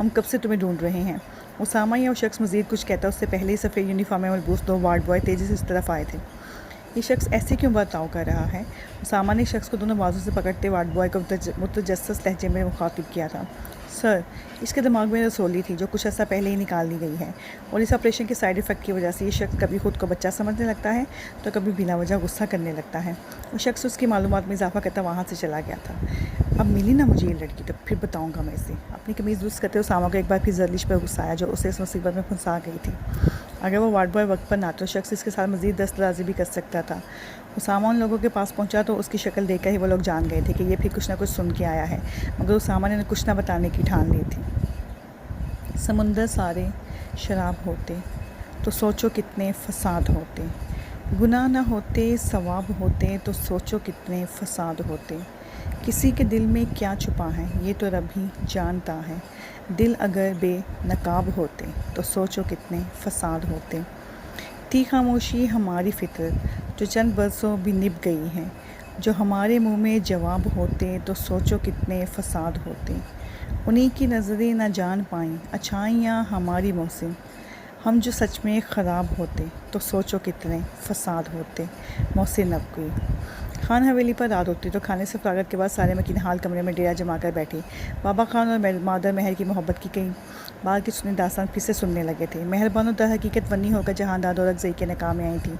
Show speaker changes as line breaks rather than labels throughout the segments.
ہم کب سے تمہیں ڈھونڈ رہے ہیں۔ اسامہ یا وہ شخص مزید کچھ کہتا اس سے پہلے ہی سفید یونیفارم میں ملبوس 2 وارڈ بوائے تیزی سے اس طرف آئے تھے۔ یہ شخص ایسے کیوں برتاؤ کر رہا ہے؟ اسامہ نے شخص کو دونوں بازو سے پکڑتے وارڈ بوائے کو متجسس لہجے میں مخاطب کیا تھا۔ سر، اس کے دماغ میں رسولی تھی جو کچھ عرصہ پہلے ہی نکال لی گئی ہے، اور اس آپریشن کے سائیڈ ایفیکٹ کی وجہ سے یہ شخص کبھی خود کو بچہ سمجھنے لگتا ہے تو کبھی بلا وجہ غصہ کرنے لگتا ہے۔ وہ شخص اس کی معلومات میں اضافہ کرتا وہاں سے چلا گیا تھا۔ اب ملی نا مجھے یہ لڑکی تو پھر بتاؤں گا میں اسے۔ اپنی قمیض درست کرتے اسامہ کو ایک بار پھر زرلش پر غصہ آیا جو اسے اس مصیبت میں پھنسا گئی تھی۔ اگر وہ وارڈ بوائے وقت پر نہ تو شخص اس کے ساتھ مزید دست درازی بھی کر سکتا تھا۔ اسامہ ان لوگوں کے پاس پہنچا تو اس کی شکل دیکھ کر ہی وہ لوگ جان گئے تھے کہ یہ پھر کچھ نہ کچھ سن کے آیا ہے، مگر اسامہ نے کچھ نہ بتانے کی ٹھان لی تھی۔ سمندر سارے شراب ہوتے تو سوچو کتنے فساد ہوتے، گناہ نہ ہوتے ثواب ہوتے تو سوچو کتنے فساد ہوتے، کسی کے دل میں کیا چھپا ہے یہ تو رب ہی جانتا ہے، دل اگر بے نقاب ہوتے تو سوچو کتنے فساد ہوتے، تھی خاموشی ہماری فطرت جو چند برسوں بھی نبھ گئی ہے، جو ہمارے منہ میں جواب ہوتے تو سوچو کتنے فساد ہوتے، انہی کی نظریں نہ جان پائیں اچھائیاں ہماری محسن، ہم جو سچ میں خراب ہوتے تو سوچو کتنے فساد ہوتے۔ محسن نقوی۔ خان حویلی پر رات ہوتی تو کھانے سے فراغت کے بعد سارے مکین حال کمرے میں ڈیرا جما کر بیٹھے بابا خان اور مادر مہر کی محبت کی کئی بار کی سنی داستان پھر سے سننے لگے تھے۔ مہربانو در حقیقت ونی ہو کر جہانداد اورنگزئی کے نکاح میں آئی تھیں،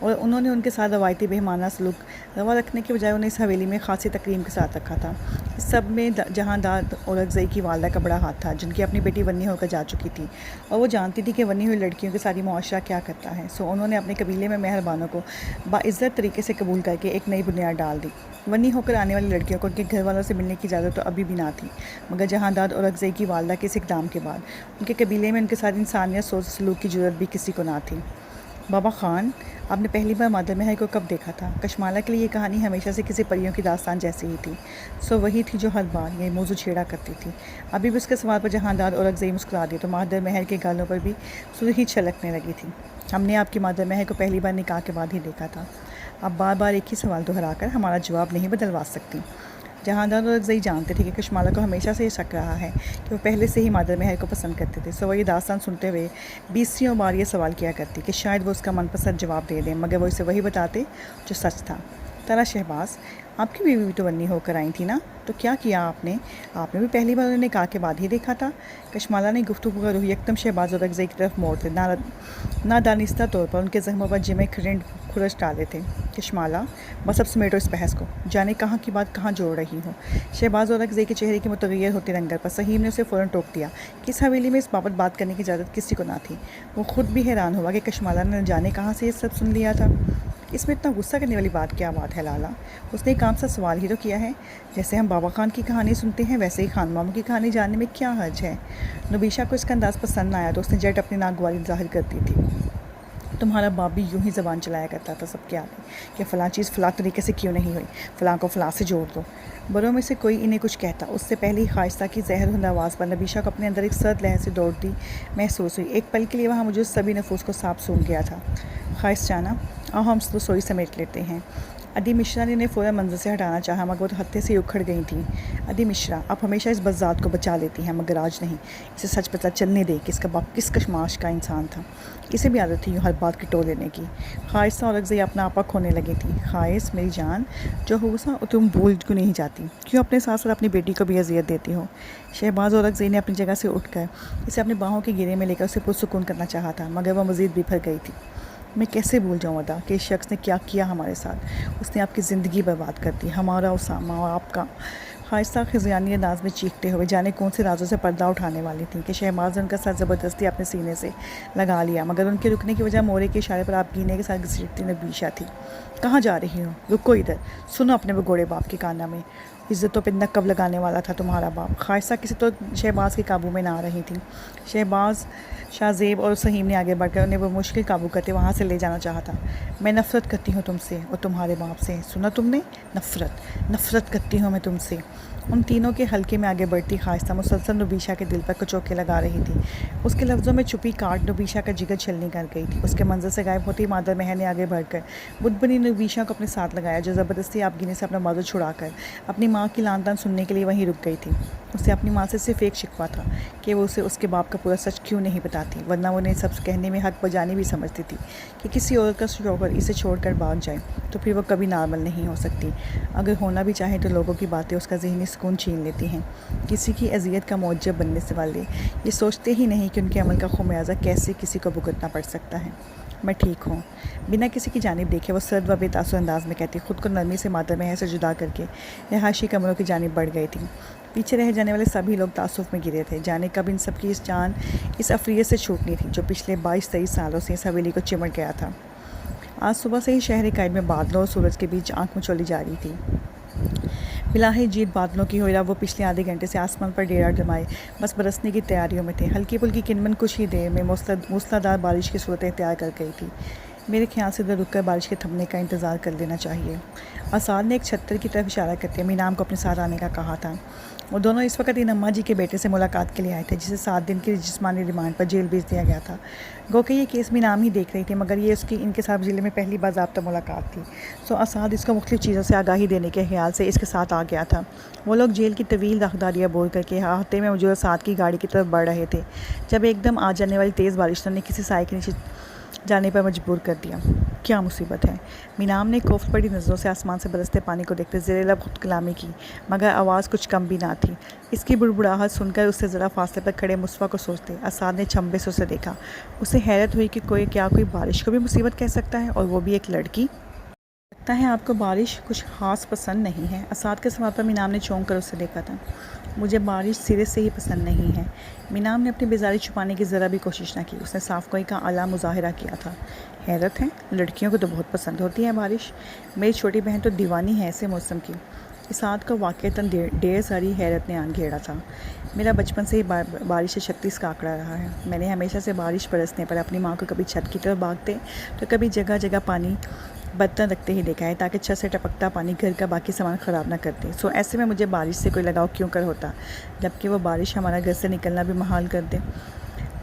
اور انہوں نے ان کے ساتھ روایتی بہیمانہ سلوک روا رکھنے کے بجائے انہیں اس حویلی میں خاصی تکریم کے ساتھ رکھا تھا۔ اس سب میں جہانداد اورنگزئی کی والدہ کا بڑا ہاتھ تھا، جن کی اپنی بیٹی ونی ہو کر جا چکی تھی، اور وہ جانتی تھی کہ ونی ہوئی لڑکیوں کے ساتھ معاشرہ کیا کرتا ہے، سو انہوں نے اپنے قبیلے میں مہربانوں کو باعزت طریقے سے قبول کر کے ایک نئی بنیاد ڈال دی۔ ونی ہو کر آنے والی لڑکیوں کو ان کے گھر والوں سے ملنے کی اجازت تو ابھی بھی نہ تھی، مگر جہانداد اورنگزئی کی والدہ کے اس اقدام کے بعد ان کے قبیلے میں ان کے ساتھ انسانیت سوچ سلوک کی جرات بھی کسی کو نہ تھی۔ بابا خان، آپ نے پہلی بار مادر مہر کو کب دیکھا تھا؟ کشمالہ کے لیے یہ کہانی ہمیشہ سے کسی پریوں کی داستان جیسی ہی تھی، سو وہی تھی جو ہر بار یہ موضوع چھیڑا کرتی تھی۔ ابھی بھی اس کے سوال پر جہانداد اورنگزئی مسکرا دی تو مادر مہر کے گالوں پر بھی سرخی چھلکنے لگی تھی۔ ہم نے آپ کی مادر مہر کو پہلی بار نکاح کے بعد ہی دیکھا تھا۔ آپ بار بار ایک ہی سوال دہرا کر ہمارا جواب نہیں بدلوا سکتی۔ جہانداد اورنگزئی جانتے تھے کہ کشمالہ کو ہمیشہ سے یہ شک رہا ہے کہ وہ پہلے سے ہی مادر مہر کو پسند کرتے تھے، سو وہ یہ داستان سنتے ہوئے 20 بار یہ سوال کیا کرتی کہ شاید وہ اس کا من پسند جواب دے دیں، مگر وہ اسے وہی بتاتے جو سچ تھا۔ طرح شہباز، آپ کی بیوی بھی تو ونی ہو کر آئی تھی نا، تو کیا کیا آپ نے بھی پہلی بار انہیں نکاح کے بعد ہی دیکھا تھا؟ کشمالہ نے گفتگو کا رخ یکدم شہباز اورنگزئی کی طرف موڑ کر نادانستہ طور پر ان کے زخموں پر جمے کھرنڈ کھرچ ڈالے تھے۔ کشمالہ، بس اب سمیٹو اس بحث کو، جانے کہاں کی بات کہاں جوڑ رہی ہو۔ شہباز اورنگزئی کے چہرے کی متغیر ہوتی رنگت پر سہیم نے اسے فوراً ٹوک دیا کہ اس حویلی میں اس بابت بات کرنے کی اجازت کسی کو نہ تھی۔ وہ خود بھی حیران ہوا کہ کشمالہ نے جانے کہاں سے یہ سب سن لیا تھا۔ اس میں اتنا غصہ کرنے والی بات کیا بات ہے لالا؟ اس نے ایک عام سا سوال ہی تو کیا ہے۔ جیسے ہم بابا خان کی کہانی سنتے ہیں ویسے ہی خان ماموں کی کہانی جاننے میں کیا حرج ہے؟ نبیشہ کو اس کا انداز پسند نہ آیا تو اس نے جٹ اپنی ناگواری ظاہر کر دی تھی۔ تمہارا باپ بھی یوں ہی زبان چلایا کرتا تھا سب کے آگے کہ فلاں چیز فلاں طریقے سے کیوں نہیں ہوئی، فلاں کو فلاں سے جوڑ دو۔ بڑوں میں سے کوئی انہیں کچھ کہتا اس سے پہلے ہی خواہشہ کی زہر ہند آواز پر نبیشہ کو اپنے اندر ایک سرد لہر سے دوڑتی محسوس ہوئی۔ ایک پل کے لیے وہاں موجود سبھی نفوس کو سانپ سونگھ گیا تھا۔ خواہش جانا، آؤ ہم رسوئی سمیٹ لیتے ہیں۔ ادی مشرا نے انہیں فوراً منظر سے ہٹانا چاہا مگر وہ ہتھے سے اکھڑ گئی تھیں۔ ادی مشرا، آپ ہمیشہ اس بدذات کو بچا لیتی ہیں مگر آج نہیں، اسے سچ پتہ چلنے دے کہ اس کا باپ کس کشماش کا انسان تھا۔ اسے بھی عادت تھی یوں ہر بات کی ٹو لینے کی۔ خواہشہ اورنگزئی اپنا آپا کھونے لگی تھی۔ خواہش میری جان، جو ہوسا تم بھول کیوں نہیں جاتی؟ کیوں اپنے ساتھ ساتھ اپنی بیٹی کو بھی اذیت دیتی ہو؟ شہباز اورنگزئی نے اپنی جگہ سے اٹھ کر اسے اپنے باہوں کے گھیرے میں لے کر اسے پرسکون کرنا چاہا تھا مگر وہ مزید بفر گئی تھی۔ میں کیسے بھول جاؤں ادا کہ اس شخص نے کیا کیا ہمارے ساتھ؟ اس نے آپ کی زندگی برباد کر دی، ہمارا اسامہ اور آپ کا۔ خواہشہ خزیانی انداز میں چیختے ہوئے جانے کون سے رازوں سے پردہ اٹھانے والی تھی کہ شہباز نے ان کا سر زبردستی اپنے سینے سے لگا لیا مگر ان کے رکنے کی وجہ مورے کے اشارے پر آپ گینے کے ساتھ گھسیٹتی نبیشہ تھی۔ کہاں جا رہی ہو؟ رکو ادھر، سنو اپنے بگوڑے باپ کے کانا میں، عزتوں پہ نقب لگانے والا تھا تمہارا باپ۔ خواہشہ کسی تو شہباز کے قابو میں نہ آ رہی تھی۔ شہباز، شاہ زیب اور سہیم نے آگے بڑھ کر انہیں بمشکل قابو کرتے وہاں سے لے جانا چاہا تھا۔ میں نفرت کرتی ہوں تم سے اور تمہارے باپ سے، سنا تم نے؟ نفرت کرتی ہوں میں تم سے۔ ان تینوں کے حلقے میں آگے بڑھتی خواہشہ مسلسل نبیشہ کے دل پر کچوکے لگا رہی تھی۔ اس کے لفظوں میں چھپی کاٹ نبیشہ کا جگر چھلنی کر گئی تھی۔ اس کے منظر سے غائب ہوتی مادر مہر نے آگے بڑھ کر بت بنی نبیشہ کو اپنے ساتھ لگایا جو زبردستی آپ گینے سے اپنا بازو چھڑا کر اپنی ماں کی لان تان سننے کے لیے وہیں رک گئی تھی۔ اسے اپنی ماں سے صرف ایک شکوہ تھا کہ وہ اسے اس کے باپ کا پورا سچ کیوں نہیں بتاتی، ورنہ وہ انہیں سب کہنے میں حق بجانی بھی سمجھتی تھی کہ کسی اور کا شوہر اسے چھوڑ کر بھاگ جائے تو پھر وہ کبھی نارمل نہیں ہو سکتی۔ اگر ہونا بھی چاہے تو لوگوں کی باتیں اس کا ذہنی سکون چھین لیتی ہیں۔ کسی کی اذیت کا موجب بننے سے والے یہ سوچتے ہی نہیں کہ ان کے عمل کا خمیازہ کیسے کسی کو بھگتنا پڑ سکتا ہے۔ میں ٹھیک ہوں، بنا کسی کی جانب دیکھے وہ سرد و بے تاثر انداز میں کہتی، خود کو نرمی سے مادر مہر سے جدا کر کے رہائشی کمروں کی جانب بڑھ گئی تھی۔ پیچھے رہ جانے والے سبھی لوگ تعصف میں گرے تھے، جانے کب ان سب کی جان اس افریت سے چھوٹنی تھی جو پچھلے 22-23 سالوں سے اس حویلی کو چمٹ گیا تھا۔ آج صبح سے ہی شہر قائد میں بادلوں اور سورج کے بیچ آنکھ مچولی جاری تھی۔ بلاہی جیت بادلوں کی ہوئے وہ پچھلے آدھے گھنٹے سے آسمان پر ڈیرا جمائے بس برسنے کی تیاریوں میں تھے۔ ہلکی پھلکی کنمن کچھ ہی دیر میں موسلادھار بارش کی صورت اختیار کر گئی تھی۔ میرے خیال سے ادھر رک کر بارش کے تھمنے کا انتظار کر لینا چاہیے۔ اسعد نے ایک چھتر کی طرف اشارہ کرتے مینام کو اپنے ساتھ آنے کا کہا تھا۔ وہ دونوں اس وقت ان اماں جی کے بیٹے سے ملاقات کے لیے آئے تھے جسے 7 دن کی جسمانی ریمانڈ پر جیل بھیج دیا گیا تھا۔ گو کہ یہ کیس مینام ہی دیکھ رہی تھی، مگر یہ اس کی ان کے ساتھ ضلع میں پہلی باضابطہ ملاقات تھی، سو اسعد اس کو مختلف چیزوں سے آگاہی دینے کے خیال سے اس کے ساتھ آ گیا تھا۔ وہ لوگ جیل کی طویل راہداریاں بول کر کے احاطے میں موجود اسعد کی گاڑی کی طرف بڑھ رہے تھے جب ایک دم آ جانے والی تیز بارش نے کسی سائے کے نیچے جانے پر مجبور کر دیا۔ کیا مصیبت ہے؟ مینام نے کوفت پڑی نظروں سے آسمان سے برستے پانی کو دیکھتے زیر لب خود کلامی کی، مگر آواز کچھ کم بھی نہ تھی۔ اس کی بڑبڑاہٹ سن کر اس سے ذرا فاصلے پر کھڑے مصطفیٰ کو سوچتے اسعد نے چھمبے سے اسے دیکھا۔ اسے حیرت ہوئی کہ کوئی بارش کو بھی مصیبت کہہ سکتا ہے، اور وہ بھی ایک لڑکی؟ لگتا ہے آپ کو بارش کچھ خاص پسند نہیں ہے۔ اسعد کے سوال پر مینام نے چونک کر اسے دیکھا تھا۔ مجھے بارش سرے سے ہی پسند نہیں ہے۔ مینام نے اپنی بیزاری چھپانے کی ذرا بھی کوشش نہ کی، اس نے صاف گوئی کا اعلیٰ مظاہرہ کیا تھا۔ حیرت ہے، لڑکیوں کو تو بہت پسند ہوتی ہے بارش، میری چھوٹی بہن تو دیوانی ہے ایسے موسم کی۔ اسعد کو واقعتاً ڈھیر ساری حیرت نے آن گھیرا تھا۔ میرا بچپن سے ہی بارش سے 36 کا آنکڑا رہا ہے۔ میں نے ہمیشہ سے بارش برسنے پر اپنی ماں کو کبھی چھت کی طرف بھاگتے تو کبھی جگہ جگہ پانی برتن رکھتے ہی دیکھا ہے تاکہ چھت سے ٹپکتا پانی گھر کا باقی سامان خراب نہ کر دے۔ سو ایسے میں مجھے بارش سے کوئی لگاؤ کیوں کر ہوتا جبکہ وہ بارش ہمارا گھر سے نکلنا بھی محال کر دے۔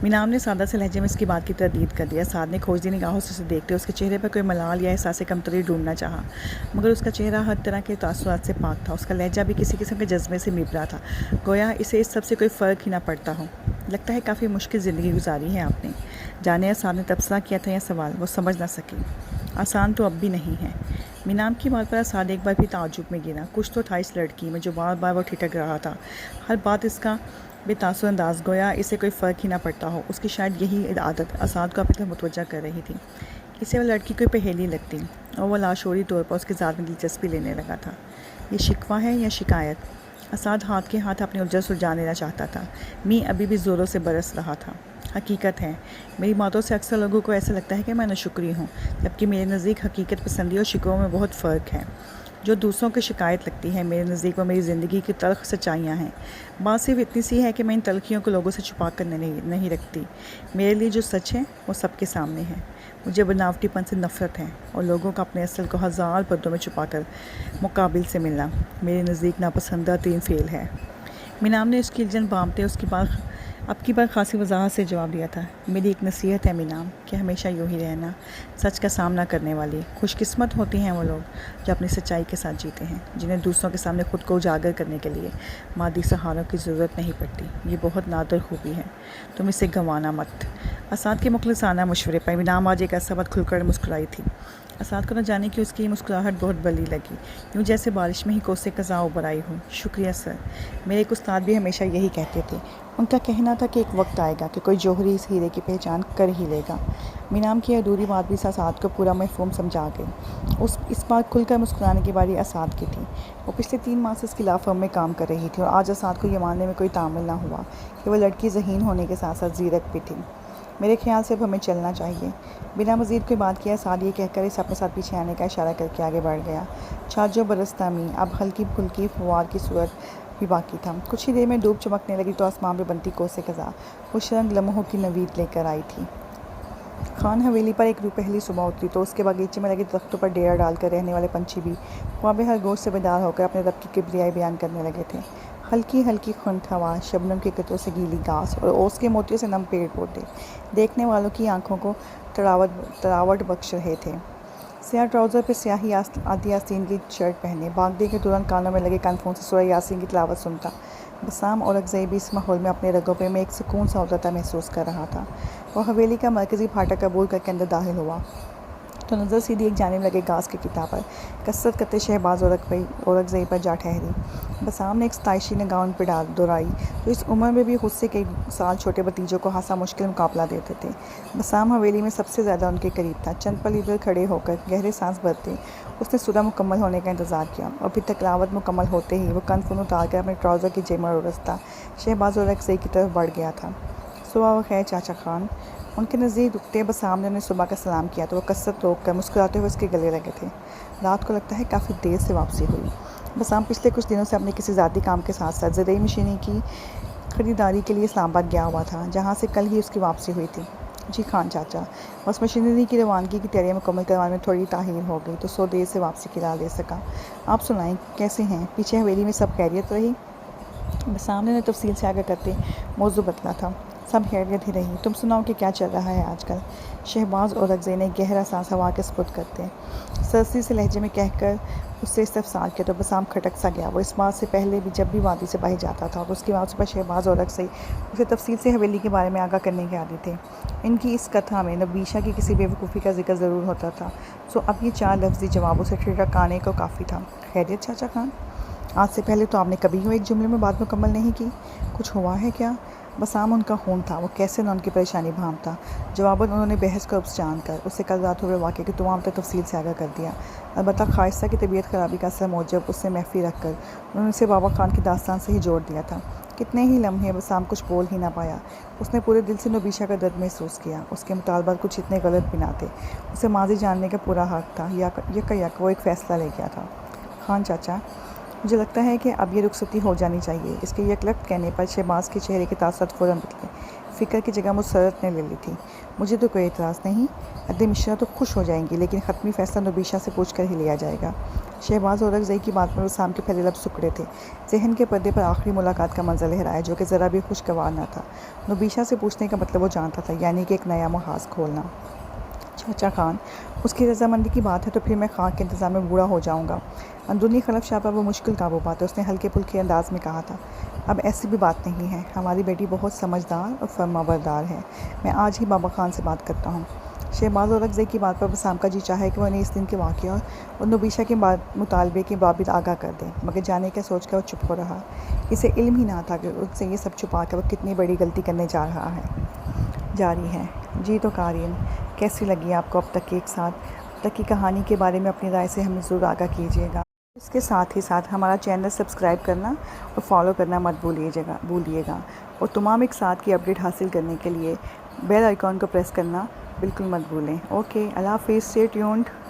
مینام نے سادہ سے لہجے میں اس کی بات کی تردید کر دیا۔ اسعد نے کھوجتی نگاہوں سے اسے دیکھتے اس کے چہرے پر کوئی ملال یا احساس کمتری ڈھونڈنا چاہا، مگر اس کا چہرہ ہر طرح کے تاثرات سے پاک تھا۔ اس کا لہجہ بھی کسی قسم کے جذبے سے میپ رہا تھا، گویا اسے اس سب سے کوئی فرق ہی نہ پڑتا ہو۔ لگتا ہے کافی مشکل زندگی گزاری ہے آپ نے۔ جانے اسعد نے تبصرہ کیا تھا یا سوال، وہ سمجھ نہ سکی۔ آسان تو اب بھی نہیں ہے۔ مینام کی بات پر اسعد ایک بار پھر تعجب میں گرا۔ کچھ تو تھا اس لڑکی میں جو بار بار وہ ٹھٹک رہا تھا۔ ہر بات اس کا بے تاثر انداز، گویا اسے کوئی فرق ہی نہ پڑتا ہو۔ اس کی شاید یہی عادت اسعد کو اپنی طرف متوجہ کر رہی تھی۔ اسے وہ لڑکی کوئی پہیلی لگتی اور وہ لاشعوری طور پر اس کے ذات میں دلچسپی لینے لگا تھا۔ یہ شکوہ ہے یا شکایت؟ اسعد ہاتھ کے ہاتھ اپنی الجھن سلجھا لینا چاہتا تھا۔ می ابھی بھی زوروں سے برس رہا تھا۔ حقیقت ہے، میری باتوں سے اکثر لوگوں کو ایسا لگتا ہے کہ میں ناشکری ہوں، جبکہ میرے نزدیک حقیقت پسندی اور شکووں میں بہت فرق ہے۔ جو دوسروں کی شکایت لگتی ہے، میرے نزدیک وہ میری زندگی کی تلخ سچائیاں ہیں۔ بات صرف اتنی سی ہے کہ میں ان تلخیوں کو لوگوں سے چھپا کر نہیں رکھتی۔ میرے لیے جو سچ ہے وہ سب کے سامنے ہے۔ مجھے بناوٹی پن سے نفرت ہے، اور لوگوں کو اپنے اصل کو ہزار پردوں میں چھپا کر مقابل سے ملنا میرے نزدیک ناپسندہ ترین فعل ہے۔ مینام نے اس کی الجھن بھانپتے اس کی اب کی بار خاصی وضاحت سے جواب دیا تھا۔ میری ایک نصیحت ہے مینام، کہ ہمیشہ یوں ہی رہنا۔ سچ کا سامنا کرنے والی خوش قسمت ہوتی ہیں وہ لوگ جو اپنی سچائی کے ساتھ جیتے ہیں، جنہیں دوسروں کے سامنے خود کو اجاگر کرنے کے لیے مادی سہاروں کی ضرورت نہیں پڑتی۔ یہ بہت نادر خوبی ہے، تم اسے گنوانا مت۔ اسعد کے مخلصانہ مشورے پر مینام آج ایک عرصہ بعد کھل کر مسکرائی تھی۔ اسعد کو نہ جانے کہ اس کی یہ مسکراہٹ بہت بلی لگی، یوں جیسے بارش میں ہی کوسے قضاء ابھر آئی ہو۔ شکریہ سر، میرے ایک استاد بھی ہمیشہ یہی کہتے تھے۔ ان کا کہنا تھا کہ ایک وقت آئے گا کہ کوئی جوہری اس ہیرے کی پہچان کر ہی لے گا۔ مینام کی ادھوری بات بھی اسعد کو پورا مفہوم سمجھا گئی۔ اس بار کھل کر مسکرانے کی باری اسعد کی تھی۔ وہ پچھلے 3 ماہ سے اس کی لا فرم میں کام کر رہی تھی، اور آج اسعد کو یہ ماننے میں کوئی تعامل نہ ہوا کہ وہ لڑکی ذہین ہونے کے ساتھ ساتھ زیرک بھی تھی۔ میرے خیال سے اب ہمیں چلنا چاہیے۔ بنا مزید کوئی بات کیا اسعد یہ کہہ کر اسے اپنے ساتھ پیچھے آنے کا اشارہ کر کے آگے بڑھ گیا۔ چھاجو برستا می، اب ہلکی پھلکی فوار کی صورت بھی باقی تھا۔ کچھ ہی دیر میں دھوپ چمکنے لگی تو آسمان پہ بنتی کوسے قضاء خوش رنگ لمحوں کی نوید لے کر آئی تھی۔ خان حویلی پر ایک روح پہلی صبح اتری تو اس کے باغیچے میں لگے درختوں پر ڈیرا ڈال کر رہنے والے پنچھی بھی خواب ہر گوش سے بیدار ہو کر اپنے رب کی کبریائی بیان کرنے لگے تھے۔ ہلکی ہلکی خنک ہوا، شبنم کے قطروں سے گیلی گھاس اور اوس کے موتیوں سے نم پیڑ پودے دیکھنے والوں کی آنکھوں کو تراوٹ بخش رہے تھے۔ سیاہ ٹراؤزر پہ سیاہی آدھی یاسین کی شرٹ پہنے بھاگنے کے دوران کانوں میں لگے کان فون سے سورہ یاسین کی تلاوت سنتا بسام اور اکزئی بھی اس ماحول میں اپنے رگوں پہ میں ایک سکون سا ہوتا محسوس کر رہا تھا۔ وہ حویلی کا مرکزی پھاٹک عبور کر کے اندر داخل ہوا تو نظر سیدھی ایک جانب لگے گھاس کی کتاب پر کثرت کرتے شہباز اور اکزئی پر جا ٹھہری۔ بسام نے ایک ستائشی نگاہ ان پہ دہرائی جو اس عمر میں بھی خود سے کئی سال چھوٹے بھتیجوں کو ہنسا مشکل مقابلہ دیتے تھے۔ بسام حویلی میں سب سے زیادہ ان کے قریب تھا۔ چند پل ادھر کھڑے ہو کر گہرے سانس بھرتے اس نے سورہ مکمل ہونے کا انتظار کیا اور پھر تلاوت مکمل ہوتے ہی وہ کن فن اتار کر اپنے ٹراؤزر کی جیب میں رستا شہباز اور اکزئی کی طرف بڑھ گیا تھا۔ صبح بخیر چاچا خان۔ ان کے نزدیک رکتے بسام نے انہیں صبح کا سلام کیا تو وہ کثرت روک کر مسکراتے ہوئے اس کے گلے لگے تھے۔ رات کو لگتا ہے کافی دیر سے واپسی ہوئی۔ بسام پچھلے کچھ دنوں سے اپنے کسی ذاتی کام کے ساتھ ساتھ زرعی مشینری کی خریداری کے لیے اسلام آباد گیا ہوا تھا جہاں سے کل ہی اس کی واپسی ہوئی تھی۔ جی خان چاچا، بس مشینری کی روانگی کی تیاریاں مکمل کروانے میں تھوڑی تاخیر ہو گئی تو دیر سے واپسی کی راہ لے سکا۔ آپ سنائیں کیسے ہیں؟ پیچھے حویلی میں سب خیریت رہی؟ بسام نے تفصیل سے آگاہ کرتے موضوع بدلا تھا۔ سب خیریت ہی رہی۔ تم سناؤ کہ کیا چل رہا ہے آج کل؟ شہباز اور اکزئی نے گہرا سانس ہوا کے سپرد کرتے سرسری سے لہجے میں کہہ کر اس سے استفسار کیا تو بسام کھٹک سا گیا۔ وہ اس بات سے پہلے بھی جب بھی وادی سے باہر جاتا تھا اور اس کی واپسی پر شہباز اور اکزئی اسے تفصیل سے حویلی کے بارے میں آگاہ کرنے کے عادی تھے۔ ان کی اس کتھا میں نبیشہ کی کسی بیوقوفی کا ذکر ضرور ہوتا تھا سو اب یہ 4 لفظی جواب اسے ٹھٹکانے کو کافی تھا۔ خیریت چاچا خان؟ آج سے پہلے تو آپ نے کبھی ایک جملے میں بات مکمل نہیں کی۔ کچھ ہوا ہے کیا؟ بسام ان کا خون تھا، وہ کیسے نہ ان کی پریشانی بھانپتا۔ جواباً انہوں نے بحث کا عبث جان کر اسے کل رات ہوئے واقعے کی تمام تر تفصیل سے آگاہ کر دیا۔ البتہ خواصہ کی طبیعت خرابی کا اثر موجب اس سے محفی رکھ کر انہوں نے اسے بابا خان کی داستان سے ہی جوڑ دیا تھا۔ کتنے ہی لمحے بسام کچھ بول ہی نہ پایا۔ اس نے پورے دل سے نبیشہ کا درد محسوس کیا۔ اس کے مطالبات کچھ اتنے غلط بھی نہ تھے۔ اسے ماضی جاننے کا پورا حق تھا۔ یک وہ ایک فیصلہ لے گیا تھا۔ خان چاچا، مجھے لگتا ہے کہ اب یہ رخصتی ہو جانی چاہیے۔ اس کے یکلخت کہنے پر شہباز کے چہرے کے تاثرات فوراً بدلے۔ فکر کی جگہ مسرت نے لے لی تھی۔ مجھے تو کوئی اعتراض نہیں، عدل مشرا تو خوش ہو جائیں گی، لیکن حتمی فیصلہ نبیشہ سے پوچھ کر ہی لیا جائے گا۔ شہباز اور اکزئی کی بات پر بسام کے پھیلے لب سکڑے تھے۔ ذہن کے پردے پر آخری ملاقات کا منظر لہرایا جو کہ ذرا بھی خوشگوار نہ تھا۔ نبیشہ سے پوچھنے کا مطلب وہ جانتا تھا، یعنی کہ ایک نیا محاذ کھولنا۔ چاچا خان، اس کی رضامندی کی بات ہے تو پھر میں خان کے انتظام میں بوڑھا ہو جاؤں گا۔ اندرونی خلفشا پر وہ مشکل قابو پاتے اس نے ہلکے پھلکے انداز میں کہا تھا۔ اب ایسی بھی بات نہیں ہے، ہماری بیٹی بہت سمجھدار اور فرمانبردار ہے۔ میں آج ہی بابا خان سے بات کرتا ہوں۔ شہباز اور اکزئی کی بات پر بسام کا جی چاہے کہ وہ انہیں اس دن کے واقعہ اور نبیشہ کے مطالبے کے بابت آگاہ کر دیں، مگر جانے کا سوچ کر وہ چپ ہو رہا۔ اسے علم ہی نہ تھا کہ اس سے یہ سب چھپا کر وہ کتنی بڑی غلطی کرنے جا رہا ہے۔ جاری ہے۔ جی تو قارئین، کیسی لگی آپ کو اب تک کی کہانی کے بارے میں اپنی رائے سے ہمیں ضرور آگاہ کیجیے گا۔ اس کے ساتھ ہی ہمارا چینل سبسکرائب کرنا اور فالو کرنا مت بھولیے گا اور تمام ایک ساتھ کی اپڈیٹ حاصل کرنے کے لیے بیل آئیکن کو پریس کرنا بالکل مت بھولیں۔ اوکے، اللہ حافظ، اسٹے ٹیونڈ۔